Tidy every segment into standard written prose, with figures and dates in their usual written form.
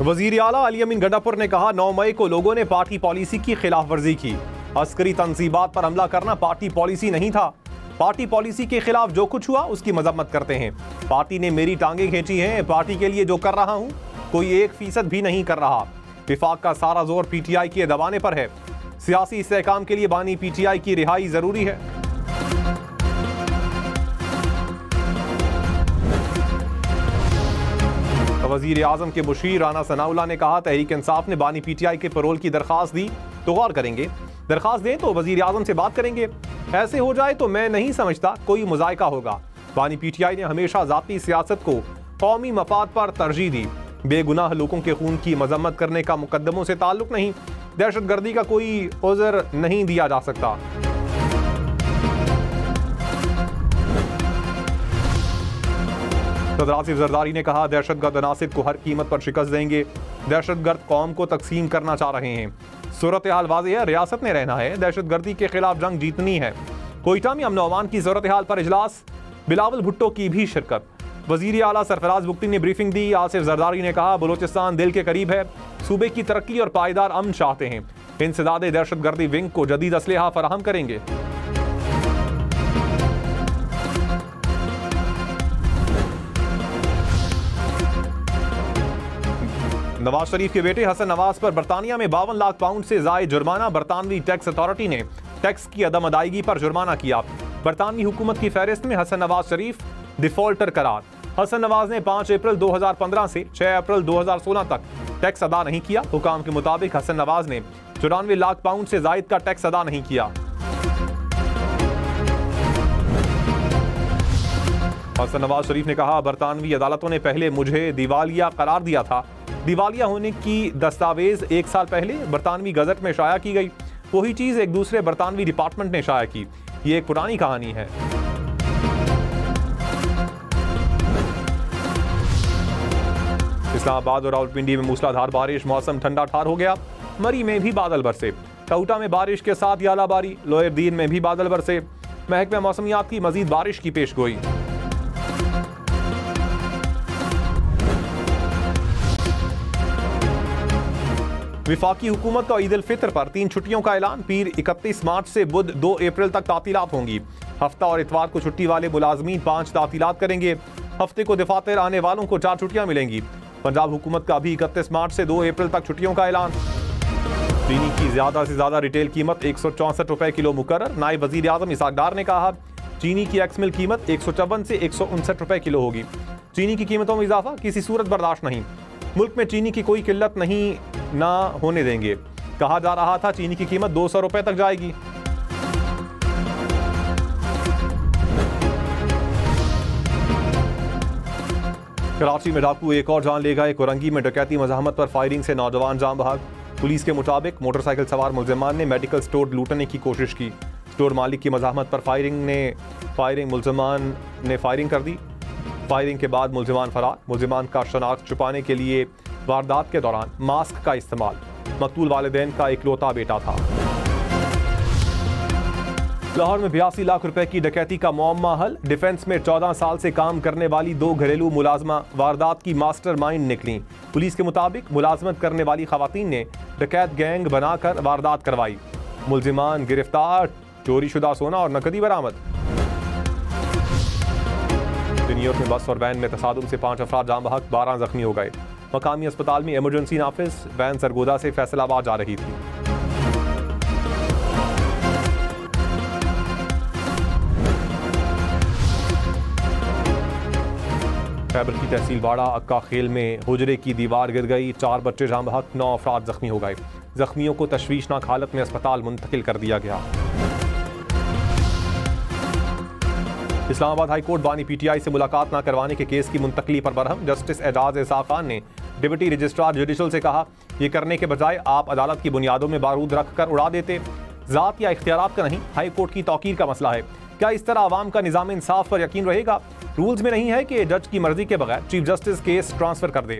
वजीर आला अली अमीन गंडापुर ने कहा 9 मई को लोगों ने पार्टी पॉलिसी की खिलाफ वर्जी की। अस्करी तंजीबात पर हमला करना पार्टी पॉलिसी नहीं था। पार्टी पॉलिसी के खिलाफ जो कुछ हुआ उसकी मजम्मत करते हैं। पार्टी ने मेरी टांगे खींची हैं। पार्टी के लिए जो कर रहा हूं कोई 1% भी नहीं कर रहा। विफाक का सारा जोर पीटीआई के दबाने पर है। सियासी इस्तेहकाम के लिए बानी पीटीआई की रिहाई जरूरी है। वजीर आजम के मुशीर राना सनाउल्लाह ने कहा तहरीक इंसाफ ने बानी पीटीआई के पैरोल की दरखास्त दी तो गौर करेंगे। दरखास्त दें तो वजीर आजम से बात करेंगे। ऐसे हो जाए तो मैं नहीं समझता कोई मुजायका होगा। बानी पीटीआई ने हमेशा जाती सियासत को कौमी मफाद पर तरजीह दी। बेगुनाह लोगों के खून की मजम्मत करने का मुकदमों से ताल्लुक नहीं। दहशतगर्दी का कोई उज़र नहीं दिया जा सकता। सदर आसिफ जरदारी ने कहा दहशतगर्द अनासिर को हर कीमत पर शिकस्त देंगे। दहशतगर्द कौम को तकसीम करना चाह रहे हैं। सूरत हाल वाज़ेह है, रियासत ने रहना है। दहशतगर्दी के खिलाफ जंग जीतनी है। कोयटा में अमन अमान की सूरत हाल पर इजलास, बिलावल भुट्टो की भी शिरकत। वजीर आला सरफराज बुख्ती ने ब्रीफिंग दी। आसिफ जरदारी ने कहा बलोचिस्तान दिल के करीब है। सूबे की तरक्की और पायदार अमन चाहते हैं। इंसदादे दहशतगर्दी विंग को जदीद असलहा फराहम करेंगे। नवाज शरीफ के बेटे हसन नवाज पर बरतानिया में 52 लाख पाउंड से जायद जुर्माना। बरतानवी टैक्स अथॉरिटी ने टैक्स की अदम अदायगी पर जुर्माना किया। बरतानवी हुकूमत की फहरिस्त में हसन नवाज शरीफ डिफॉल्टर करार। हसन नवाज ने 5 अप्रैल 2015 से 6 अप्रैल 2016 तक टैक्स अदा नहीं किया। हुकाम के मुताबिक हसन नवाज ने 94 लाख पाउंड से जायद का टैक्स अदा नहीं किया। हसन नवाज शरीफ ने कहा बरतानवी अदालतों ने पहले मुझे दिवालिया करार दिया था। दिवालिया होने की दस्तावेज 1 साल पहले बरतानवी गजट में शाया की गई। वही चीज एक दूसरे बरतानवी डिपार्टमेंट ने शाया की। ये एक पुरानी कहानी है। इस्लामाबाद और रावलपिंडी में मूसलाधार बारिश, मौसम ठंडा ठार हो गया। मरी में भी बादल बरसे। काउटा में बारिश के साथ यालाबारी। लोहरदीन में भी बादल बरसे। महकमा मौसमियात की मजीद बारिश की पेशगोई। विफाकी हुकूमत का ईद उल फितर पर 3 छुट्टियों का ऐलान। पीर 31 मार्च से बुध 2 अप्रैल तक तातीलात होंगी। हफ्ता और इतवार को छुट्टी वाले मुलाजमीन 5 तातीलात करेंगे। हफ्ते को दफातर आने वालों को 4 छुट्टियां मिलेंगी। पंजाब हुकूमत का भी 31 मार्च से 2 अप्रैल तक छुट्टियों का ऐलान। चीनी की ज्यादा से ज्यादा रिटेल कीमत 164 रुपए किलो मुकर्रर। नायब वजीर आजम इसहाक डार ने कहा चीनी की एक्स मिल कीमत 154 से 159 रुपए किलो होगी। चीनी की कीमतों में इजाफा किसी सूरत बर्दाश्त नहीं। मुल्क में चीनी की कोई किल्लत नहीं ना होने देंगे। कहा जा रहा था चीनी की कीमत 200 रुपए तक जाएगी। कराची में डाकू एक और जान ले गए। कोरंगी में डकैती मज़ाहमत पर फायरिंग से नौजवान जान बहक। पुलिस के मुताबिक मोटरसाइकिल सवार मुल्जिमान ने मेडिकल स्टोर लूटने की कोशिश की। स्टोर मालिक की मज़ाहमत पर मुल्जिमान ने फायरिंग कर दी। फायरिंग के बाद मुल्जिमान फरार। मुल्जिमान का शनाख्त छुपाने के लिए वारदात के दौरान मास्क का इस्तेमाल। मकतूल वालिदैन का इकलौता बेटा था। लाहौर में 82 लाख रुपए की डकैती का मुअम्मा हल। डिफेंस में 14 साल से काम करने वाली 2 घरेलू मुलाजमा वारदात की मास्टरमाइंड निकली। पुलिस के मुताबिक मुलाजमत करने वाली खवातीन ने डकैत गैंग बनाकर वारदात करवाई। मुल्जिमान गिरफ्तार। चोरीशुदा सोना और नकदी बरामद। न्यूयॉर्क में बस और वैन में तसादुम से 5 अफराद जाम बहक, 12 जख्मी हो गए। मकामी अस्पताल में इमरजेंसी नाफिज। वैन सरगोदा से फैसलाबाद जा रही थी। खैबर की तहसील बाड़ा अक्का खेल में हुजरे की दीवार गिर गई। 4 बच्चे जाम बहक, 9 अफराद जख्मी हो गए। जख्मियों को तशवीशनाक हालत में अस्पताल मुंतकिल कर दिया गया। इस्लामाबाद हाई कोर्ट बानी पीटीआई से मुलाकात न करवाने के केस की मुंतकली पर बरहम। जस्टिस एजाज इसाक खान ने डिप्टी रजिस्ट्रार जुडिशल से कहा यह करने के बजाय आप अदालत की बुनियादों में बारूद रखकर उड़ा देते। ज़ात या इख्तियारात का नहीं, हाई कोर्ट की तौकीर का मसला है। क्या इस तरह आवाम का निज़ाम इंसाफ पर यकीन रहेगा? रूल्स में नहीं है कि जज की मर्जी के बगैर चीफ जस्टिस केस ट्रांसफर कर दे।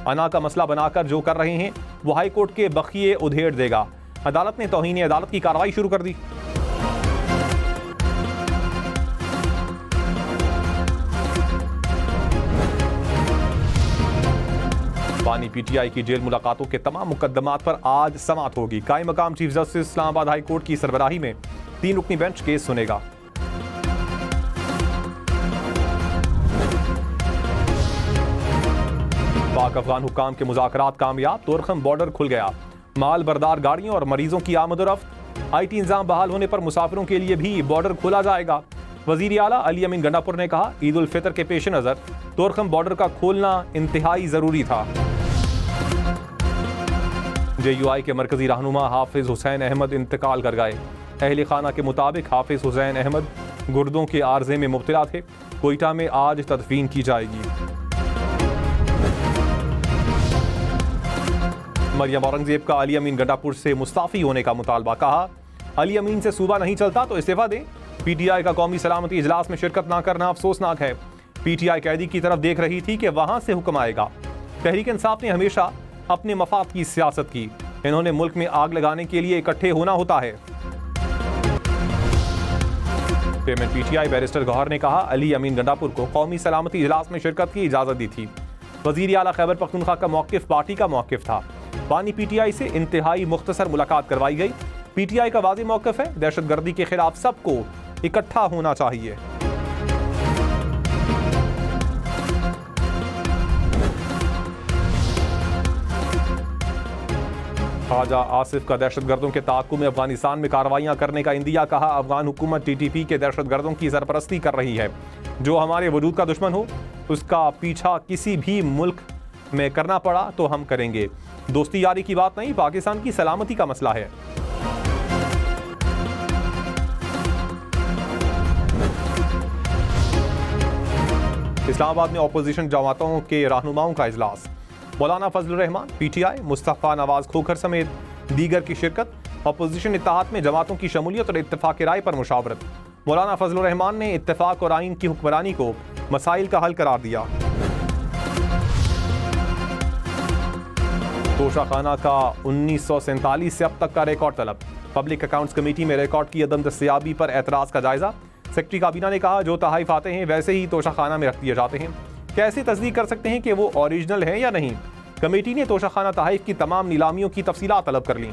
अना का मसला बनाकर जो कर रहे हैं वो हाई कोर्ट के बखिए उधेड़ देगा। अदालत ने तौहीन अदालत की कार्रवाई शुरू कर दी। बानी पीटीआई की जेल मुलाकातों के तमाम मुकदमात पर आज समाअत होगी। कायम मकाम chief justice Islamabad high court की सरबराही में 3 रुकनी बेंच केस सुनेगा। पाक अफगान हुक्काम के मुज़ाकरात कामयाब, तोरखम बॉर्डर खुल गया। माल बरदार गाड़ियों और मरीजों की आमद-ओ-रफ्त। IT इंतजाम बहाल होने पर मुसाफिरों के लिए भी बॉर्डर खोला जाएगा। वजीर आला अली अमीन गंडापुर ने कहा, ईद उल फितर के पेश नजर तोरखम बॉर्डर का खोलना इंतहाई जरूरी था। JUI के मरकजी रहनुमा हाफिज हुसैन अहमद इंतकाल कर गए। अहले खाना के मुताबिक हाफिज हुसैन अहमद गुर्दों के आर्जे में मुब्तला थे। कोयटा में आज तदफीन की जाएगी। मरियम औरंगजेब का अली अमीन गंडापुर से मुस्ताफी होने का मुतालबा। कहा, अली अमीन से सूबा नहीं चलता तो इस्तीफा दें। PTI का कौमी सलामती इजलास में शिरकत ना करना अफसोसनाक है। PTI कैदी की तरफ देख रही थी कि वहां से हुक्म आएगा। तहरीक इंसाफ ने हमेशा अपने मफाद की सियासत की। इन्होंने मुल्क में आग लगाने के लिए इकट्ठे होना होता है। चेयरमैन PTI बैरिस्टर गौहर ने कहा, अली अमीन गंडापुर को कौमी सलामती इजलास में शिरकत की इजाजत दी थी। वजीर आला खैबर पख्तूनख्वा का मौकिफ पार्टी का मौकिफ था। बानी PTI से इंतहाई मुख्तसर मुलाकात करवाई गई। PTI का वाज़ेह मौकिफ है, दहशतगर्दी के खिलाफ सबको इकट्ठा होना चाहिए। ख्वाजा आसिफ का दहशतगर्दों के ताक़ुब में अफगानिस्तान में कार्रवाइयां करने का इंदिया। कहा, अफगान हुकूमत TTP के दहशतगर्दों की सरपरस्ती कर रही है। जो हमारे वजूद का दुश्मन हो उसका पीछा किसी भी मुल्क में करना पड़ा तो हम करेंगे। दोस्ती यारी की बात नहीं, पाकिस्तान की सलामती का मसला है। इस्लामाबाद में अपोजिशन जमातों के रहनुमाओं का इजलास। मौलाना फजलुर रहमान, PTI, मुस्तफा नवाज खोखर समेत दीगर की शिरकत। अपोजिशन इत्तेहाद में जमातों की शमूलियत और इत्तेफाक राय पर मुशावरत। मौलाना फजलुर रहमान ने इत्तेफाक और आइन की हुक्मरानी को मसाइल का हल करार दिया। तोशाखाना का 1947 से अब तक का रिकॉर्ड तलब। पब्लिक अकाउंट्स कमेटी में रिकॉर्ड की अदम दस्तयाबी पर एतराज़ का जायजा। सेक्रेटरी काबीना ने कहा, जो तहाइफ आते हैं वैसे ही तोशाखाना में रख दिए जाते हैं। कैसे तस्दीक कर सकते हैं कि वो ओरिजिनल है या नहीं। कमेटी ने तोशाखाना तहाइफ की तमाम नीलामियों की तफसीलात तलब कर ली।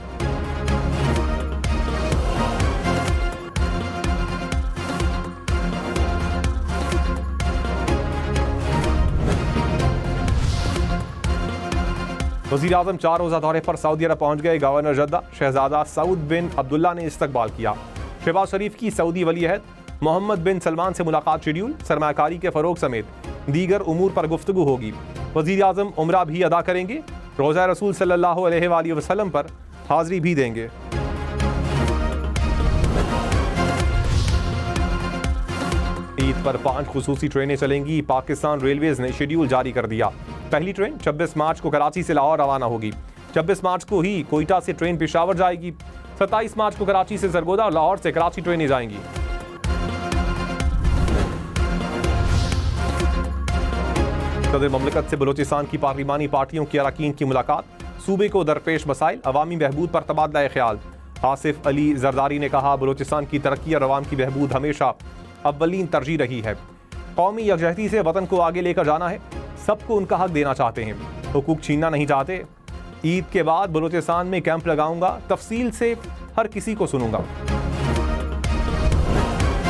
वज़ीर आज़म 4 रोज़ा दौरे पर सऊदी अरब पहुंच गए। गवर्नर जद्दा शहजादा सऊद बिन अब्दुल्ला ने इस्तकबाल किया। शहबाज शरीफ की सऊदी वलीअहद मोहम्मद बिन सलमान से मुलाकात शेड्यूल। सरमाकारी के फरोग समेत दीगर उमूर पर गुफ्तगू होगी। वज़ीर आज़म उम्रा भी अदा करेंगे। रोज़ा रसूल सल्लल्लाहु अलैहि वसल्लम पर हाज़री भी देंगे। ईद पर 5 खुसूसी ट्रेनें चलेंगी। पाकिस्तान रेलवेज ने शेड्यूल जारी कर दिया। पहली ट्रेन 26 मार्च को कराची से लाहौर रवाना होगी। 26 मार्च को ही कोयटा से ट्रेन पेशावर जाएगी। 27 मार्च को कराची से सरगोदा और लाहौर से कराची ट्रेनें जाएंगी। सदर ममलकत से बलोचिस्तान की पार्लिमानी पार्टियों के अरकान की मुलाकात। सूबे को दरपेश मसाइल, अवामी बहबूद पर तबादला ख्याल। आसिफ अली जरदारी ने कहा, बलोचिस्तान की तरक्की और अवाम की बहबूद हमेशा अव्वलीन तरजीह रही है। कौमी यकजहती से वतन को आगे लेकर जाना है। सबको उनका हक देना चाहते हैं, हुकूक छीनना नहीं चाहते। ईद के बाद बलोचिस्तान में कैंप लगाऊंगा, तफसील से हर किसी को सुनूंगा।